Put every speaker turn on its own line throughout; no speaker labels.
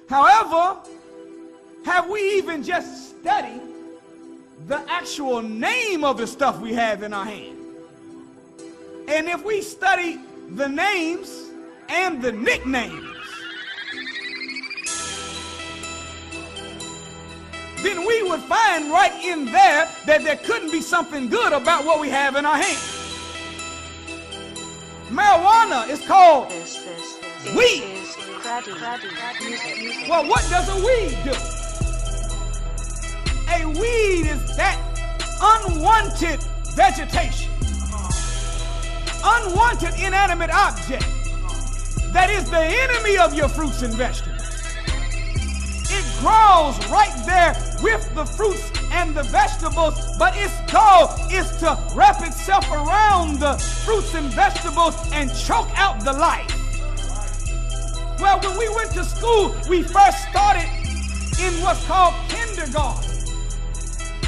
However, have we even just studied the actual name of the stuff we have in our hand? And if we study the names and the nicknames, then we would find right in there that there couldn't be something good about what we have in our hand. Marijuana is called weed. Well, what does a weed do? A weed is that unwanted vegetation, unwanted inanimate object that is the enemy of your fruits and vegetables. It grows right there with the fruits and the vegetables, but its goal is to wrap itself around the fruits and vegetables and choke out the life. Well, when we went to school, we first started in what's called kindergarten,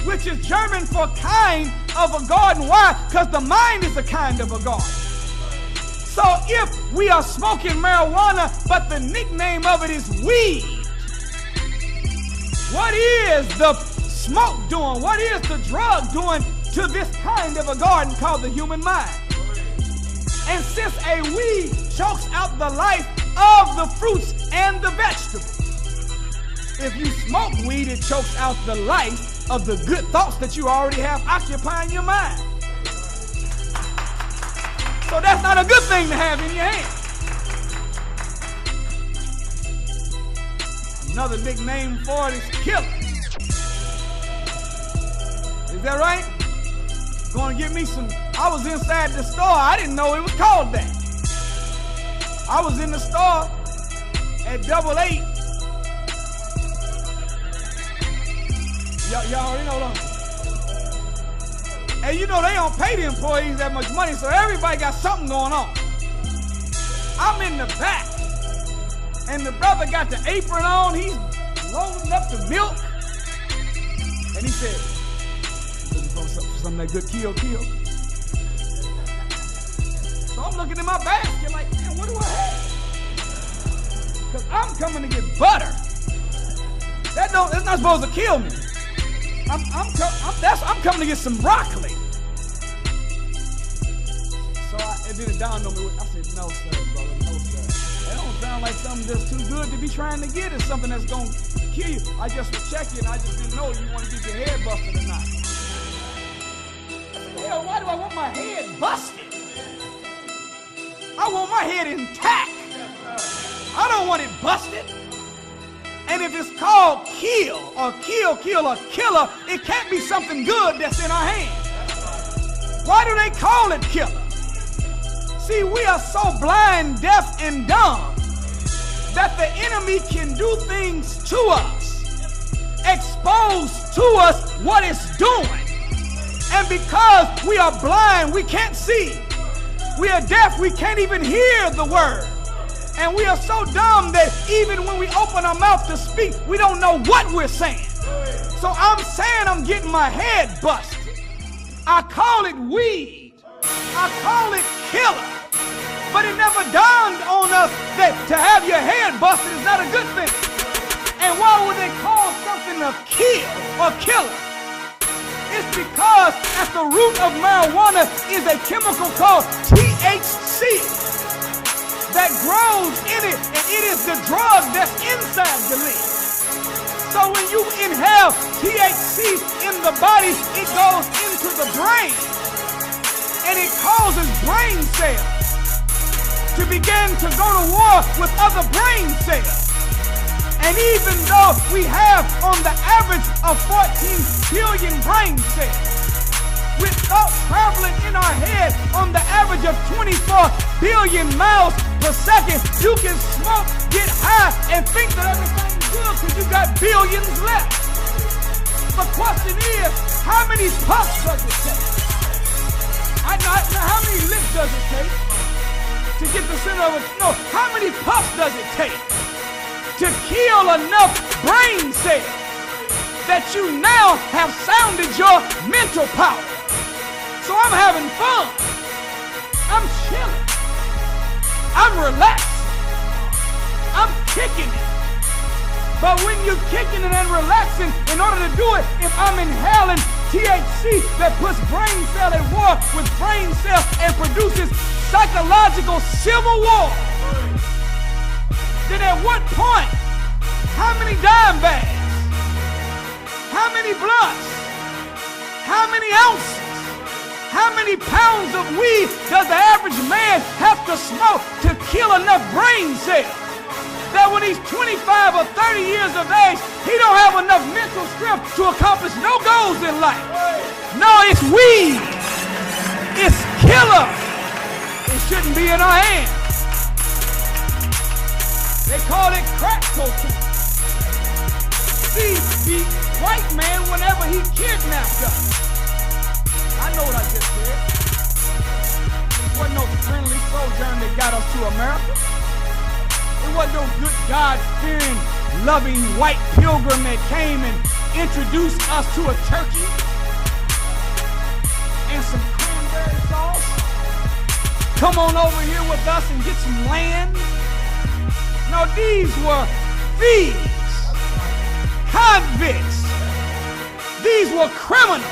which is German for kind of a garden. Why? Because the mind is a kind of a garden. So if we are smoking marijuana, but the nickname of it is weed, what is the smoke doing? What is the drug doing to this kind of a garden called the human mind? And since a weed chokes out the life of the fruits and the vegetables, if you smoke weed, it chokes out the life of the good thoughts that you already have occupying your mind. So that's not a good thing to have in your hand. Another nickname for it is killer. Is that right? Going to get me some. I was inside the store. I didn't know it was called that. I was in the store at 88. Y'all already know that. And you know they don't pay the employees that much money, so everybody got something going on. I'm in the back, and the brother got the apron on. He's loading up the milk, and he said, "Looking for something that good kill." So I'm looking in my basket like, man, what do I have? Because I'm coming to get butter. That's not supposed to kill me. I'm coming to get some broccoli. So it didn't dawn on me. I said, no, sir, brother, no, sir. That don't sound like something that's too good to be trying to get. It's something that's going to kill you. I just was checking. I just didn't know you want to get your head busted or not. I said, hell, why do I want my head busted? I want my head intact. I don't want it busted. And if it's called kill or killer, it can't be something good that's in our hand. Why do they call it killer? See, we are so blind, deaf, and dumb that the enemy can do things to us, expose to us what it's doing. And because we are blind, we can't see. We are deaf, we can't even hear the word. And we are so dumb that even when we open our mouth to speak, we don't know what we're saying. So I'm saying I'm getting my head busted. I call it weed. I call it killer. But it never dawned on us that to have your head busted is not a good thing. And why would they call something a kill or killer? It's because at the root of marijuana is a chemical called THC. That grows in it, and it is the drug that's inside the leaf. So when you inhale THC in the body, it goes into the brain, and it causes brain cells to begin to go to war with other brain cells. And even though we have on the average of 14 billion brain cells, with thoughts traveling in our head on the average of 24 billion miles per second, you can smoke, get high, and think that everything's good because you got billions left. The question is, how many puffs does it take? Now, how many licks does it take to get the center of it? No, how many puffs does it take to kill enough brain cells that you now have sounded your mental power? So I'm having fun. I'm chilling. I'm relaxed. I'm kicking it. But when you're kicking it and relaxing, in order to do it, if I'm inhaling THC that puts brain cell at war with brain cells and produces psychological civil war, then at what point, how many dime bags, how many blunts, how many ounces, how many pounds of weed does the average man have to smoke to kill enough brain cells that when he's 25 or 30 years of age, he don't have enough mental strength to accomplish no goals in life? No, it's weed. It's killer. It shouldn't be in our hands. They call it crack cocaine. See, the white man, whenever he kidnapped us, I know what I just said. It wasn't no friendly sojourn that got us to America. It wasn't no good God-fearing, loving white pilgrim that came and introduced us to a turkey and some cranberry sauce. Come on over here with us and get some land. No, these were thieves, convicts. These were criminals.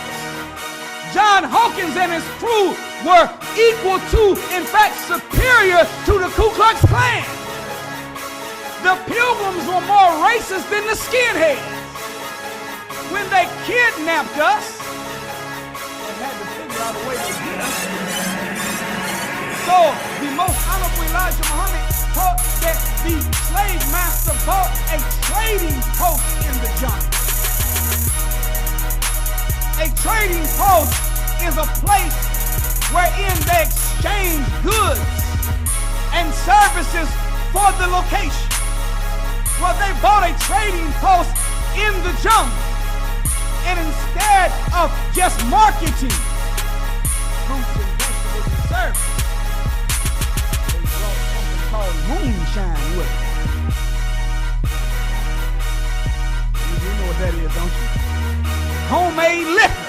John Hawkins and his crew were equal to, in fact, superior to the Ku Klux Klan. The Pilgrims were more racist than the skinheads. When they kidnapped us, they had to figure out a way to get us. So the most honorable Elijah Muhammad taught that the slave master bought a trading post in the jungle. A trading post is a place wherein they exchange goods and services for the location. Well, they bought a trading post in the jungle, and instead of just marketing fruits and vegetables and services, they brought something called moonshine with it. You know what that is, don't you? Homemade liquor.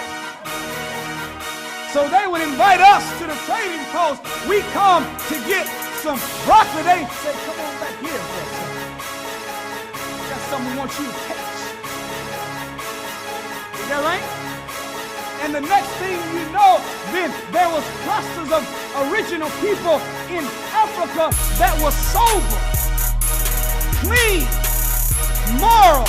So they would invite us to the trading post. We come to get some broccoli. They say, come on back here for a second. Got something we want you to taste. Is that right? And the next thing you know, then there was clusters of original people in Africa that were sober, clean, moral,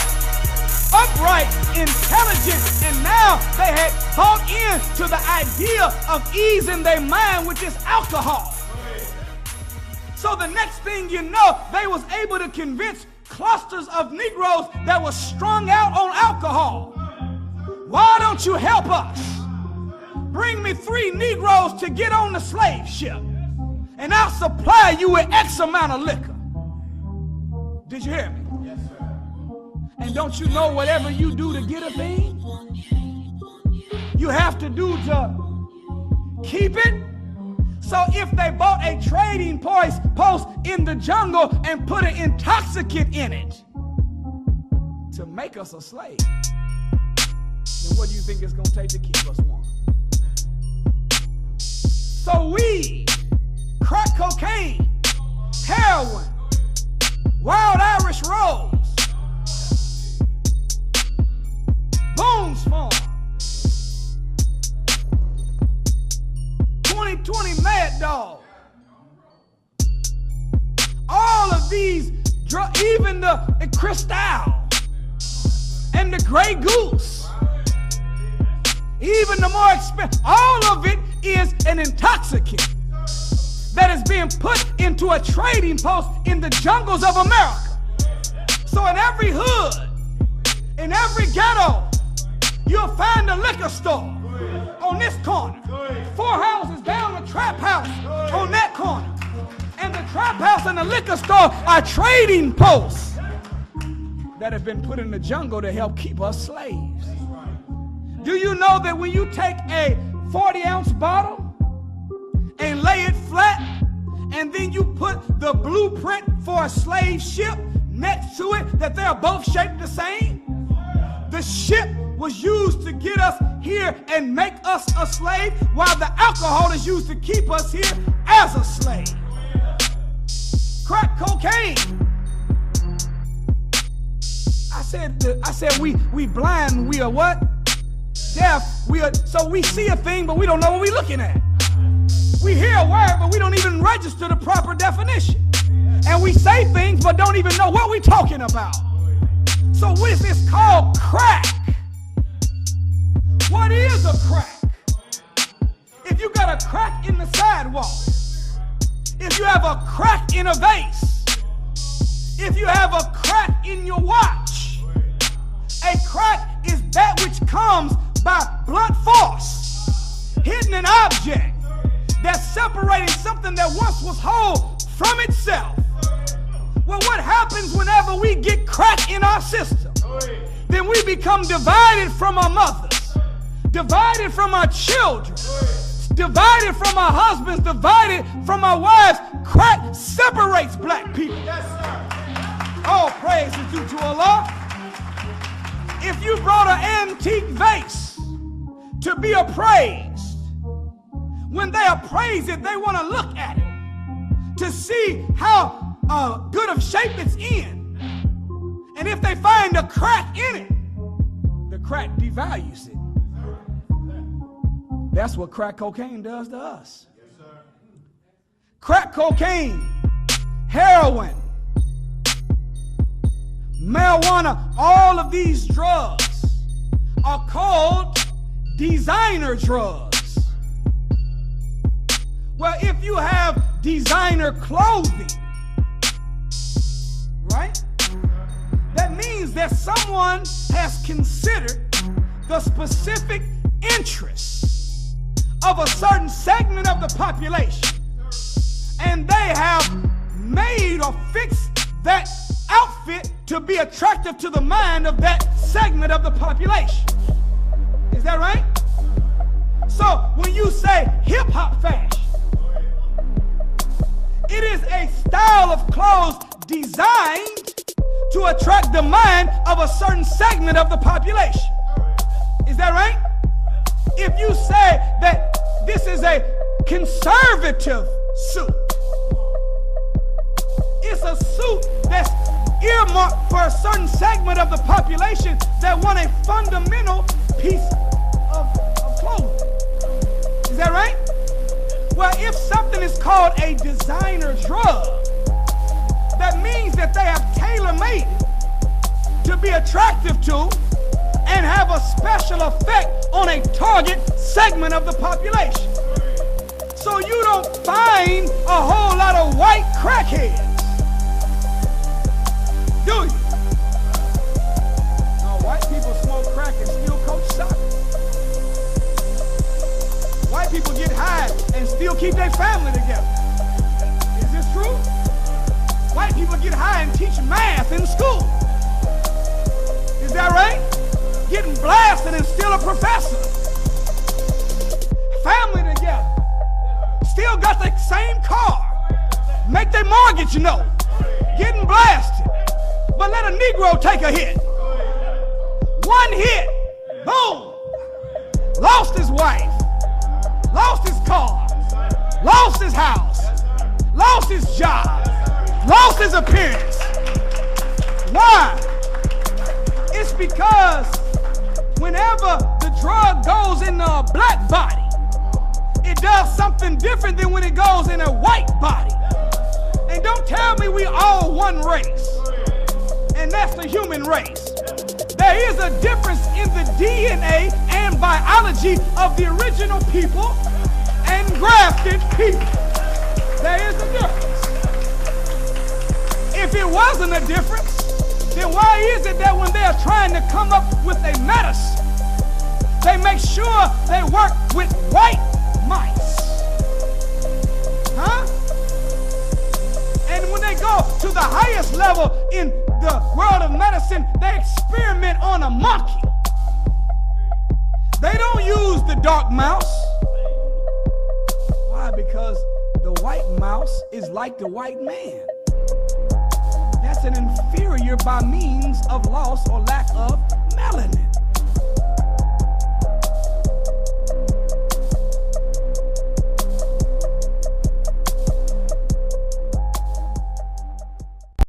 upright, intelligent, and now they had bought into the idea of ease in their mind, which is alcohol. So the next thing you know, they was able to convince clusters of Negroes that were strung out on alcohol. Why don't you help us? Bring me 3 Negroes to get on the slave ship, and I'll supply you with X amount of liquor. Did you hear me? Yes, sir. And don't you know whatever you do to get a thing, you have to do to keep it? So if they bought a trading post in the jungle and put an intoxicant in it to make us a slave, then what do you think it's going to take to keep us one? So weed, crack cocaine, heroin, wild Irish rose, Boone's Farm, 2020 Mad Dog. All of these drugs, even the Cristal and the Grey Goose, even the more expensive, all of it is an intoxicant that is being put into a trading post in the jungles of America. So in every hood, in every ghetto, you'll find a liquor store on this corner. 4 houses down, a trap house on that corner. And the trap house and the liquor store are trading posts that have been put in the jungle to help keep us slaves. Do you know that when you take a 40-ounce bottle and lay it flat, and then you put the blueprint for a slave ship next to it, that they are both shaped the same? The ship was used to get us here and make us a slave, while the alcohol is used to keep us here as a slave. Crack cocaine said we blind, we are what? Deaf. So we see a thing, but we don't know what we're looking at. We hear a word, but we don't even register the proper definition. And we say things, but don't even know what we're talking about. So what is this called? Crack. What is a crack? If you got a crack in the sidewalk, if you have a crack in a vase, if you have a crack in your watch, a crack is that which comes by blunt force, hitting an object that's separating something that once was whole from itself. Well, what happens whenever we get crack in our system? Then we become divided from our mothers, divided from our children, divided from our husbands, divided from our wives. Crack separates black people. All praise is due to Allah. If you brought an antique vase to be appraised, when they appraise it, they want to look at it to see how good of shape it's in. And if they find a crack in it, the crack devalues it. That's what crack cocaine does to us. Crack cocaine, heroin, marijuana, all of these drugs are called designer drugs. Well, if you have designer clothing, right, that means that someone has considered the specific interests of a certain segment of the population, and they have made or fixed that outfit to be attractive to the mind of that segment of the population. Is that right? So when you say hip-hop fashion, it is a style of clothes designed to attract the mind of a certain segment of the population. Is that right? If you say that this is a conservative suit, it's a suit that's earmarked for a certain segment of the population that want a fundamental piece of clothing. Is that right? Well, if something is called a designer drug, that means that they have tailor-made it to be attractive to and have a special effect on a target segment of the population. So you don't find a whole lot of white crackheads, do you? No, white people smoke crack and still coach soccer. White people get high and still keep their family together. Is this true? White people get high and teach math in school. Is that right? Getting blasted and still a professor. Family together. Still got the same car. Make their mortgage note. Getting blasted. But let a Negro take a hit. One hit. Boom. Lost his wife. Lost his car. Lost his house. Lost his job. Lost his appearance. Why? It's because whenever the drug goes in a black body, it does something different than when it goes in a white body. And don't tell me we all one race, and that's the human race. There is a difference in the DNA and biology of the original people and grafted people. There is a difference. If it wasn't a difference, then why is it that when they are trying to come up with a medicine, they make sure they work with white mice? Huh? And when they go to the highest level in the world of medicine, they experiment on a monkey. They don't use the dark mouse. Why? Because the white mouse is like the white man. That's an inferior by means of loss or lack of melanin.